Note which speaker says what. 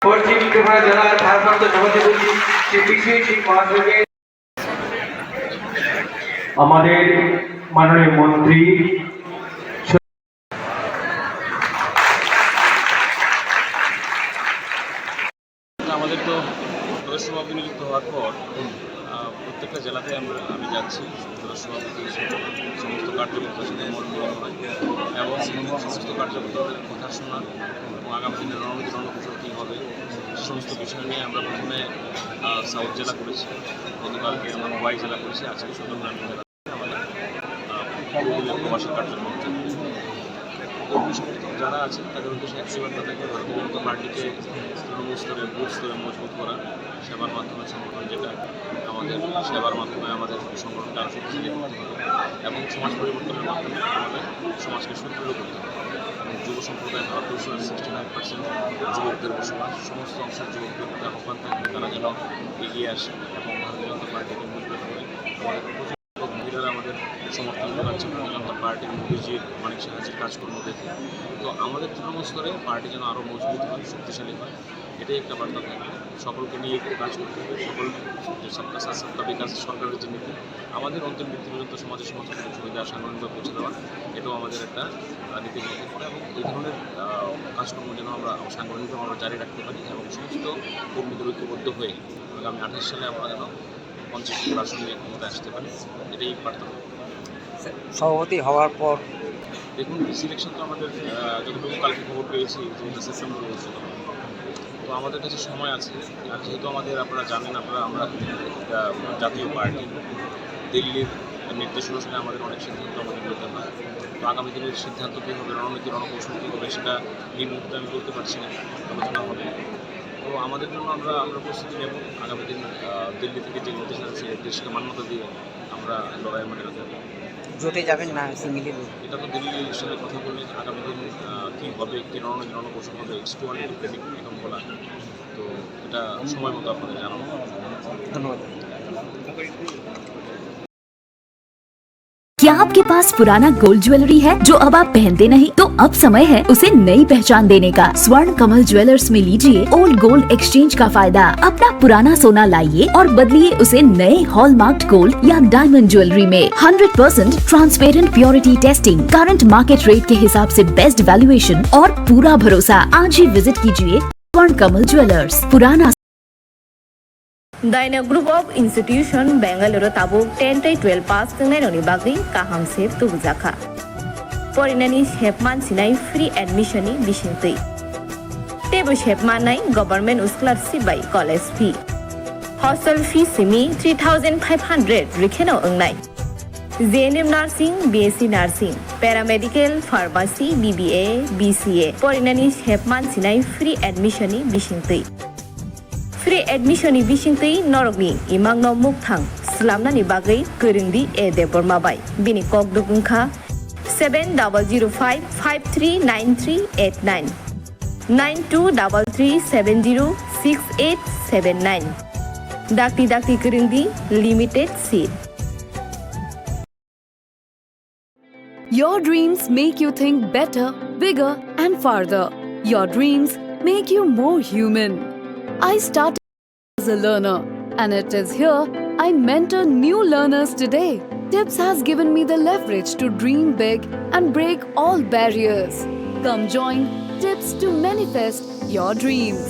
Speaker 1: পশ্চিম ত্রিপুরা জেলার ভারপ্রাপ্ত সভাপতি শ্রী বিশ্বজিৎ মহাশয়কে আমাদের মাননীয় মন্ত্রী
Speaker 2: আমাদের তো প্রদেশ সভাপতি নিযুক্ত হওয়ার পর প্রত্যেকটা জেলাতে আমি যাচ্ছি প্রদেশ সভাপতি হিসেবে সমস্ত কার্যকর্তার সাথে মত বিনিময় হয় এবং সমস্ত কার্যকর্তাদের কথা শোনা এবং আগামী দিনে রণনীতি রণকৌশল কী হবে সে সমস্ত বিষয় নিয়ে আমরা প্রথমে সাউথ জেলা করেছি, গতকালকে আমরা ওয়াই জেলা করেছি, আজকে সুন্দর গ্রামীণ জেলা আমাদের প্রবাসী কার্যকর্তা কর্মী সমর্থক যারা আছেন তাদের উদ্দেশ্যে একশোবার তাদেরকে ভারতীয় জনতা পার্টিকে তৃণমূল স্তরে বুথ স্তরে মজবুত করা, সেবার মাধ্যমে সংগঠন যেটা আমাদের সেবার মাধ্যমে আমাদের সংগঠনকে আরও শক্তিশালী করতে হবে এবং সমাজ পরিবর্তনের মাধ্যমে আমাদের সমাজকে সুদৃঢ় করতে হবে এবং যুব সম্প্রদায় ভারতবর্ষের 69% যুবকদের বসবাস, সমস্ত অংশের যুবকদের আহ্বান থাকবে তারা যেন এগিয়ে আসে এবং ভারতীয় জনতা পার্টিকে মজবুত করে আমাদের মহিলারা আমাদের সমর্থন জানাচ্ছে ভারতীয় জনতা পার্টির মোদীজির মানিক সাহাজির কাজকর্ম দেখে। তো আমাদের তৃণমূল স্তরে পার্টি যেন আরও মজবুত হয়, শক্তিশালী হয়, এটাই একটা বার্তা থাকবে। সকলকে নিয়ে একটু কাজ করতে হবে, সকল যে সবকা সাথ সবকা বিকাশ সরকারের যে নীতি আমাদের অন্তিম ব্যক্তি পর্যন্ত সমাজের সমস্ত সুবিধা সাংগঠনিকভাবে পৌঁছে দেওয়া, এটাও আমাদের একটা নীতির মধ্যে পড়ে এবং এই ধরনের কাজকর্ম যেন আমরা সাংগঠনিকভাবে আমরা জারি রাখতে পারি এবং সমস্ত কর্মীদের ঐক্যবদ্ধ হয়ে আগামী 28 সালে আমরা যেন 50 আসন নিয়ে ক্ষমতায় আসতে পারি, এটাই বার্তা।
Speaker 3: সভাপতি হওয়ার পর
Speaker 2: দেখুন সিলেকশন তো আমাদের যতটুকু কালকে খবর পেয়েছি যে সেপ্টেম্বরে অনুষ্ঠিত হবে, তো আমাদের কাছে সময় আছে। আর যেহেতু আমাদের আপনারা জানেন আমরা জাতীয় পার্টি, দিল্লির নির্দেশ অনুসারে আমাদের অনেক সিদ্ধান্ত আমাদের নিতে হয়। তো আগামী দিনের সিদ্ধান্ত কী হবে, রণনীতি রণকৌশল কী হবে সেটা এই মুহূর্তে আমি বলতে পারছি না, আলোচনা হবে। তো আমাদের জন্য আমরা প্রস্তুতি নেব, আগামী দিন দিল্লি থেকে যে নির্দেশ আছে সেই নির্দেশকে মান্যতা দিয়ে আমরা লড়াইয়ের মাঠে রাখতে পারি।
Speaker 3: জোটে যাবেন না সিঙ্গেলি?
Speaker 2: এটা তো দিল্লির সাথে কথা বলে আগামী দিন কী হবে, কী রণনীতি রণকৌশল হবে, X2 প্রেডিক্ট এখন বলা, তো এটা সময় মতো আপনাদের জানাবো।
Speaker 3: ধন্যবাদ।
Speaker 4: क्या आपके पास पुराना गोल्ड ज्वेलरी है जो अब आप पहनते नहीं? तो अब समय है उसे नई पहचान देने का। स्वर्ण कमल ज्वेलर्स में लीजिए ओल्ड गोल्ड एक्सचेंज का फायदा। अपना पुराना सोना लाइए और बदलिए उसे नए हॉलमार्क्ड गोल्ड या डायमंड ज्वेलरी में। 100% transparent purity testing, current market rate के हिसाब से बेस्ट वैल्यूएशन और पूरा भरोसा। आज ही विजिट कीजिए स्वर्ण कमल ज्वेलर्स, पुराना।
Speaker 5: Daina Group of Institution Bangalore Tabuk 10-12 pass tengenani bagi kaham sep tubujaka. Porinani shepman sinai free admission ni bisingtui. Tebo shepman nai government scholarship by college fee. Hostel fee simi 3,500 rikheno engnai. JNM Nursing, BSc Nursing, Paramedical, Pharmacy, BBA, BCA. Porinani shepman sinai free admission ni bisingtui. Free admission ni bisingtui norogni imang no mukthang slamnani bagai goringdi e debormabai bini kok dukungkha 7005539389 9233706879 dakti goringdi limited seat.
Speaker 6: Your dreams make you think better, bigger and farther. Your dreams make you more human. I started as a learner, and it is here I mentor new learners today. TIPS has given me the leverage to dream big and break all barriers. Come join TIPS to manifest your dreams.